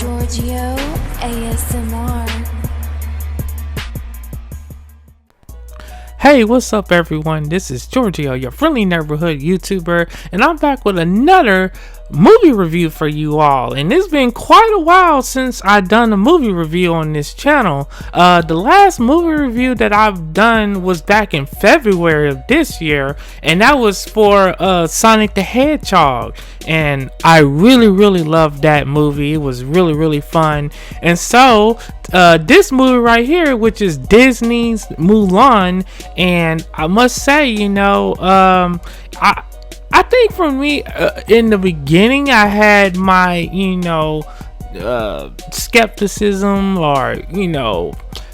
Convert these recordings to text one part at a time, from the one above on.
GEORGIO ASMR. Hey, what's up everyone? This is GEORGIO, your friendly neighborhood YouTuber, and I'm back with another movie review for you all. And it's been quite a while since I've done a movie review on this channel. The last movie review that I've done was back in February of this year, and that was for Sonic the Hedgehog. And I really loved that movie. It was really fun. And so this movie right here, which is Disney's Mulan, and I must say, I think for me, in the beginning, I had my, skepticism or,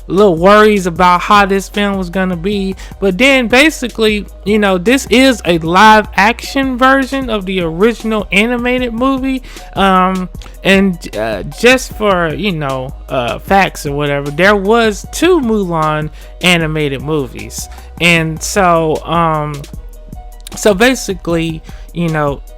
little worries about how this film was going to be. But then basically, this is a live action version of the original animated movie. Just for, facts or whatever, there was 2 Mulan animated movies. And so basically,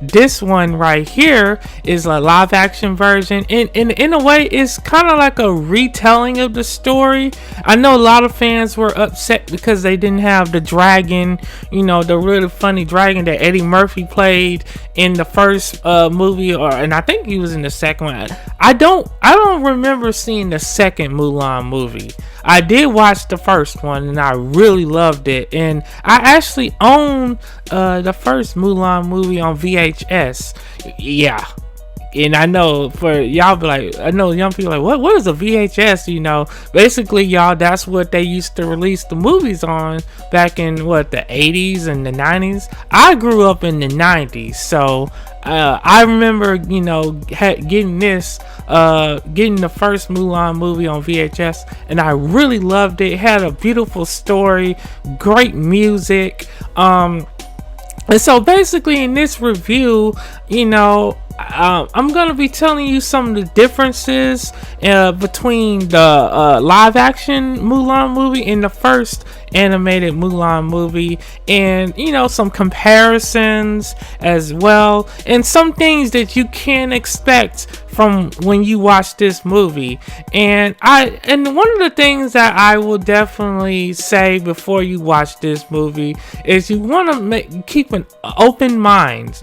this one right here is a live action version. In a way, it's kind of like a retelling of the story. I know a lot of fans were upset because they didn't have the dragon, the really funny dragon that Eddie Murphy played in the first movie, and I think he was in the second one. I don't remember seeing the second Mulan movie. I did watch the first one and I really loved it, and I actually own the first Mulan movie on VHS. Yeah. And I know for y'all be like, I know young people like, what is a VHS? Basically, y'all, that's what they used to release the movies on back in the 80s and the 90s. I grew up in the 90s, so I remember, getting the first Mulan movie on VHS, and I really loved it. It had a beautiful story, great music. And so basically in this review, I'm going to be telling you some of the differences between the live action Mulan movie and the first animated Mulan movie, and some comparisons as well, and some things that you can expect from when you watch this movie. And one of the things that I will definitely say before you watch this movie is you want to keep an open mind.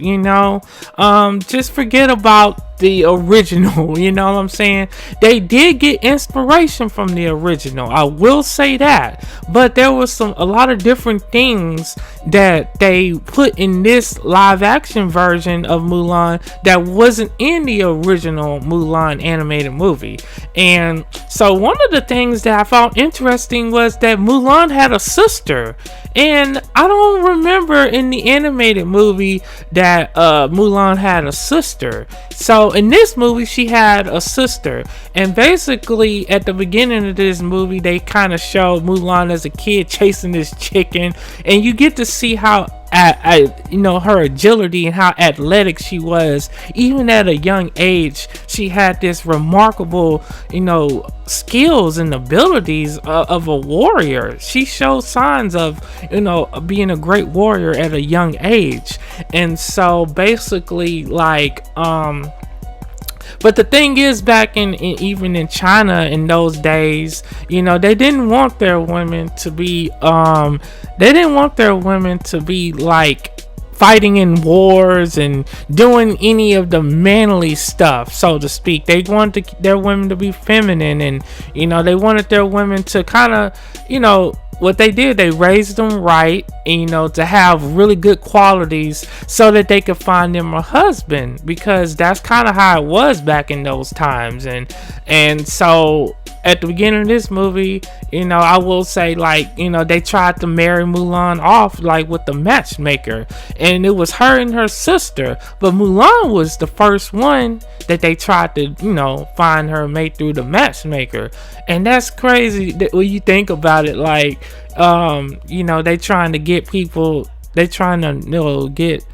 Just forget about the original. You know what I'm saying? They did get inspiration from the original, I will say that, but there was a lot of different things that they put in this live action version of Mulan that wasn't in the original Mulan animated movie. And so one of the things that I found interesting was that Mulan had a sister, and I don't remember in the animated movie that Mulan had a sister. So in this movie, she had a sister, and basically at the beginning of this movie, they kind of showed Mulan as a kid chasing this chicken, and you get to see how her agility and how athletic she was. Even at a young age, she had this remarkable skills and abilities of a warrior. She showed signs of being a great warrior at a young age. And so basically, but the thing is, back even in China in those days, they didn't want their women to be like fighting in wars and doing any of the manly stuff, so to speak. They wanted their women to be feminine, and they wanted their women to kind of what they did, they raised them right, to have really good qualities so that they could find them a husband, because that's kind of how it was back in those times. And so at the beginning of this movie, I will say, they tried to marry Mulan off with the matchmaker, and it was her and her sister, but Mulan was the first one that they tried to find her mate through the matchmaker. And that's crazy that when you think about it, they trying to get people, they trying to get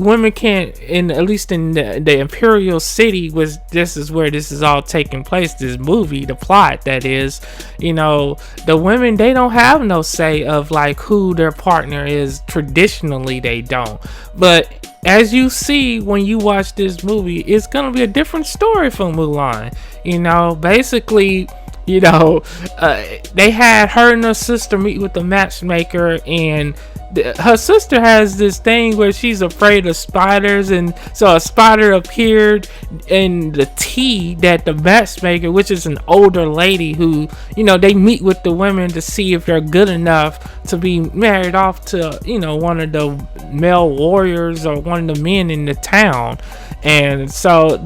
women can't, at least in the imperial city, this is where this is all taking place, this movie, the plot, that is, the women, they don't have no say of who their partner is. Traditionally they don't, but as you see when you watch this movie, it's gonna be a different story from Mulan. Basically, they had her and her sister meet with the matchmaker, and her sister has this thing where she's afraid of spiders, and so a spider appeared in the tea that the matchmaker, which is an older lady who, they meet with the women to see if they're good enough to be married off to, one of the male warriors or one of the men in the town. And so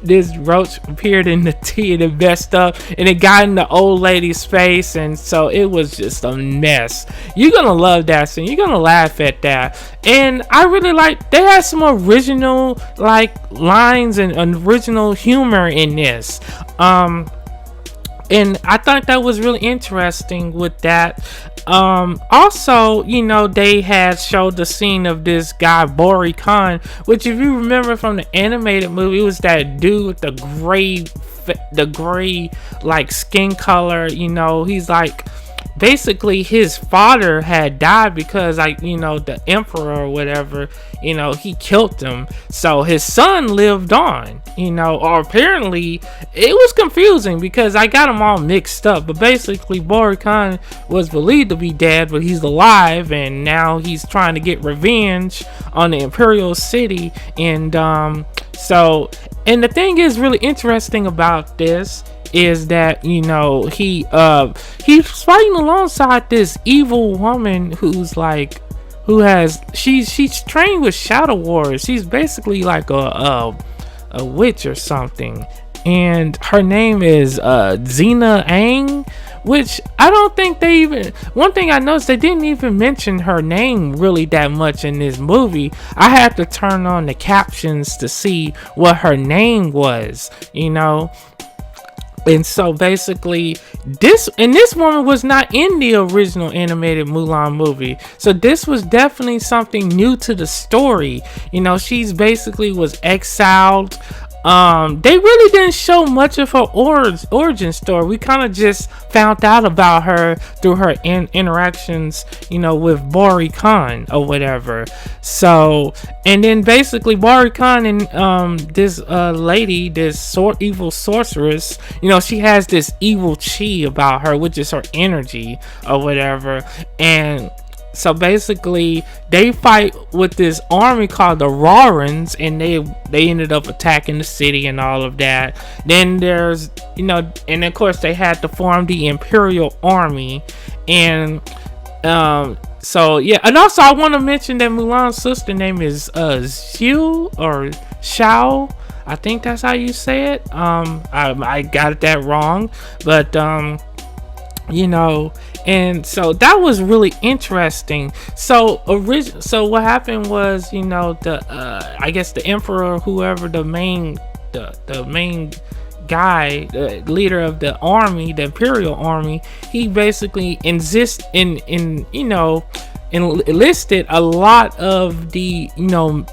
this roach appeared in the tea and it messed up, and it got in the old lady's face, and so it was just a mess. You're gonna love that scene. You're gonna laugh at that. And I really they had some original lines and original humor in this. And I thought that was really interesting with that. Also, they had showed the scene of this guy Bori Khan, which, if you remember from the animated movie, it was that dude with the gray skin color. He's basically his father had died because the emperor or whatever, he killed him, so his son lived on, or apparently it was confusing because I got them all mixed up, but basically Bori Khan was believed to be dead, but he's alive, and now he's trying to get revenge on the imperial city. And and the thing is really interesting about this is that he's fighting alongside this evil woman she's trained with Shadow Wars. She's basically like a witch or something, and her name is Xena Ang, which I don't think they even, one thing I noticed, they didn't even mention her name really that much in this movie. I had to turn on the captions to see what her name was, And so basically this woman was not in the original animated Mulan movie. So this was definitely something new to the story. She's basically was exiled. They really didn't show much of her origin story. We kind of just found out about her through her interactions, with Bori Khan or whatever. So, and then basically Bori Khan and this lady, this evil sorceress, she has this evil chi about her, which is her energy or whatever. And so basically they fight with this army called the Rawrins, and they ended up attacking the city and all of that. Then there's and of course they had to form the Imperial Army. And so yeah, and also I want to mention that Mulan's sister name is Xiu or Xiao. I think that's how you say it. I got that wrong, but and so that was really interesting. So what happened was, I guess the emperor, whoever the main guy, the leader of the army, the Imperial Army, he basically enlisted a lot of the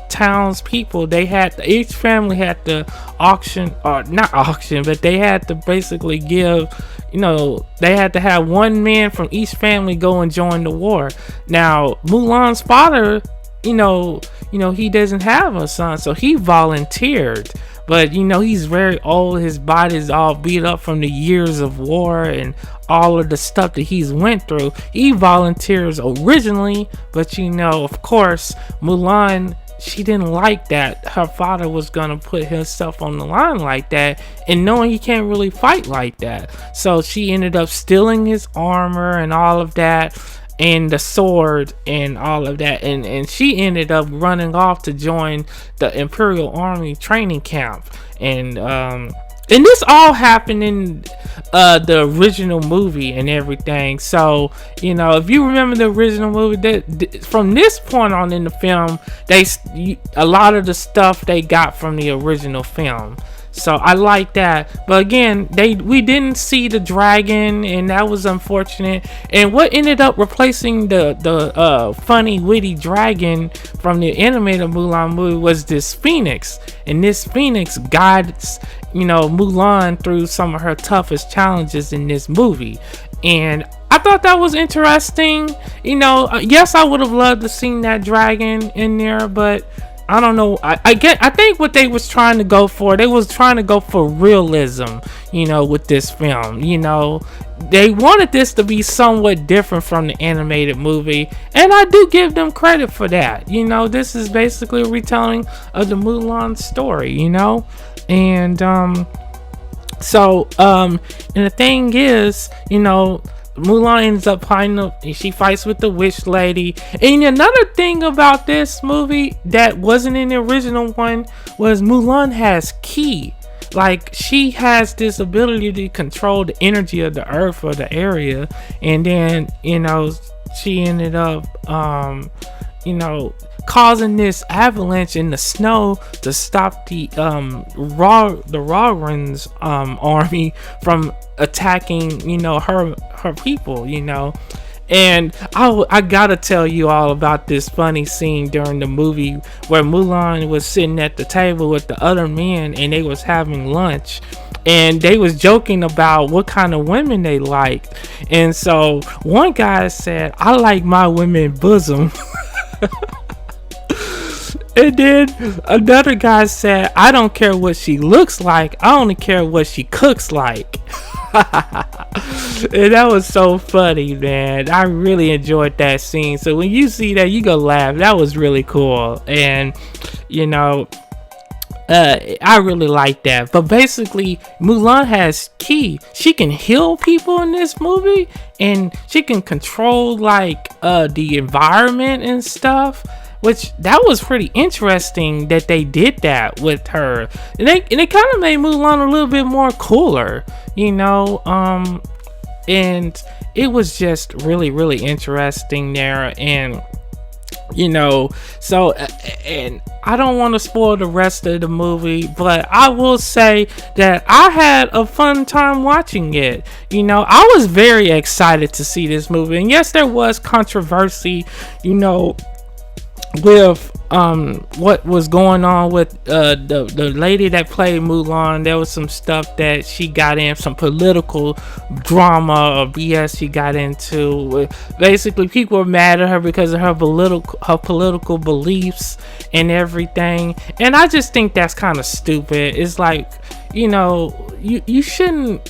townspeople. Each family had to but they had to basically give, they had to have one man from each family go and join the war. Now Mulan's father, he doesn't have a son, so he volunteered. But he's very old, his body's all beat up from the years of war and all of the stuff that he's went through. He volunteers originally, but of course Mulan, she didn't like that her father was gonna put himself on the line like that, and knowing he can't really fight like that, so she ended up stealing his armor and all of that, and the sword and all of that, and she ended up running off to join the Imperial Army training camp. And this all happened in the original movie and everything. So if you remember the original movie, from this point on in the film, a lot of the stuff they got from the original film. So I like that. But again, we didn't see the dragon, and that was unfortunate. And what ended up replacing the funny, witty dragon from the animated Mulan movie was this phoenix. And this phoenix guides, Mulan through some of her toughest challenges in this movie. And I thought that was interesting. Yes, I would have loved to seen that dragon in there, but I don't know. I think what they was trying to go for, they was trying to go for realism, with this film. They wanted this to be somewhat different from the animated movie, and I do give them credit for that. This is basically a retelling of the Mulan story, and and the thing is, Mulan ends up she fights with the witch lady. And another thing about this movie that wasn't in the original one was Mulan has ki. Like, she has this ability to control the energy of the earth or the area. And then, she ended up, causing this avalanche in the snow to stop the Rogran's army from attacking, her people, And I gotta tell you all about this funny scene during the movie where Mulan was sitting at the table with the other men and they was having lunch. And they was joking about what kind of women they liked. And so one guy said, "I like my women bosom." And then another guy said, "I don't care what she looks like. I only care what she cooks like." And that was so funny, man. I really enjoyed that scene. So when you see that, you go laugh. That was really cool. And, I really like that. But basically, Mulan has ki. She can heal people in this movie. And she can control, the environment and stuff. Which, that was pretty interesting that they did that with her. And it kind of made Mulan a little bit more cooler, and it was just really, really interesting there. And, so, and I don't want to spoil the rest of the movie, but I will say that I had a fun time watching it. I was very excited to see this movie. And yes, there was controversy, with what was going on with the lady that played Mulan. There was some stuff that she got in, some political drama or BS she got into. Basically, people were mad at her because of her political beliefs and everything. And I just think that's kind of stupid. It's like, you shouldn't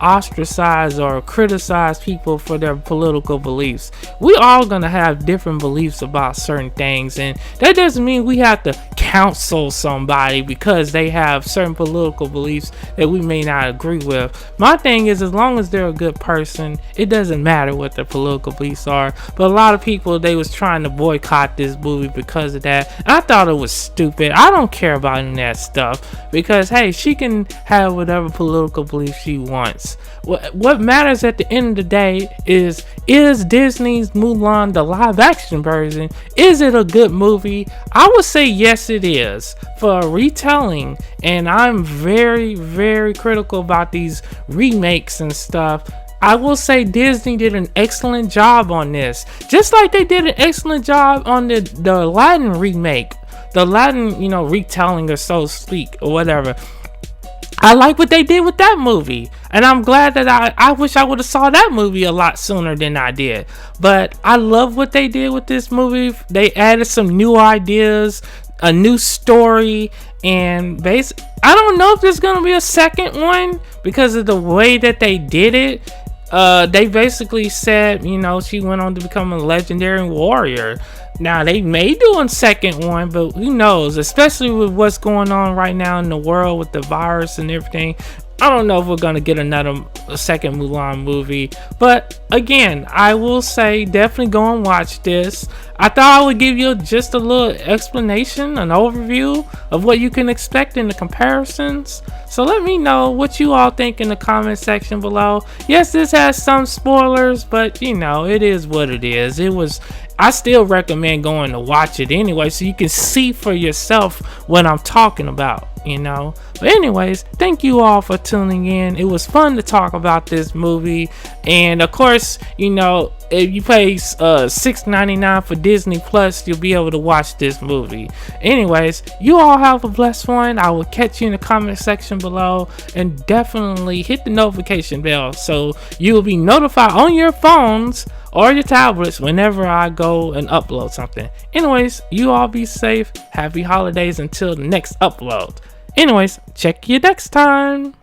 ostracize or criticize people for their political beliefs. We all gonna have different beliefs about certain things, and that doesn't mean we have to counsel somebody because they have certain political beliefs that we may not agree with. My thing is, as long as they're a good person, it doesn't matter what their political beliefs are. But a lot of people, they was trying to boycott this movie because of that, and I thought it was stupid. I don't care about any of that stuff, because hey, she can have whatever political belief she wants. What matters at the end of the day is Disney's Mulan, the live action version, is it a good movie? I would say yes, it is, for a retelling. And I'm very, very critical about these remakes and stuff. I will say Disney did an excellent job on this, just like they did an excellent job on the Aladdin remake, the Aladdin, retelling or so speak or whatever. I like what they did with that movie, and I'm glad that I wish I would have saw that movie a lot sooner than I did. But I love what they did with this movie. They added some new ideas, a new story, and I don't know if there's gonna be a second one because of the way that they did it. They basically said, she went on to become a legendary warrior. Now, they may do a second one, but who knows? Especially with what's going on right now in the world with the virus and everything. I don't know if we're going to get a second Mulan movie. But again, I will say definitely go and watch this. I thought I would give you just a little explanation, an overview of what you can expect in the comparisons. So let me know what you all think in the comment section below. Yes, this has some spoilers, but it is what it is. I still recommend going to watch it anyway, so you can see for yourself what I'm talking about, But anyways, thank you all for tuning in. It was fun to talk about this movie. And of course, if you pay $6.99 for Disney Plus, you'll be able to watch this movie. Anyways, you all have a blessed one. I will catch you in the comment section below, and definitely hit the notification bell so you will be notified on your phones or your tablets whenever I go and upload something. Anyways, you all be safe. Happy holidays until the next upload. Anyways, check you next time.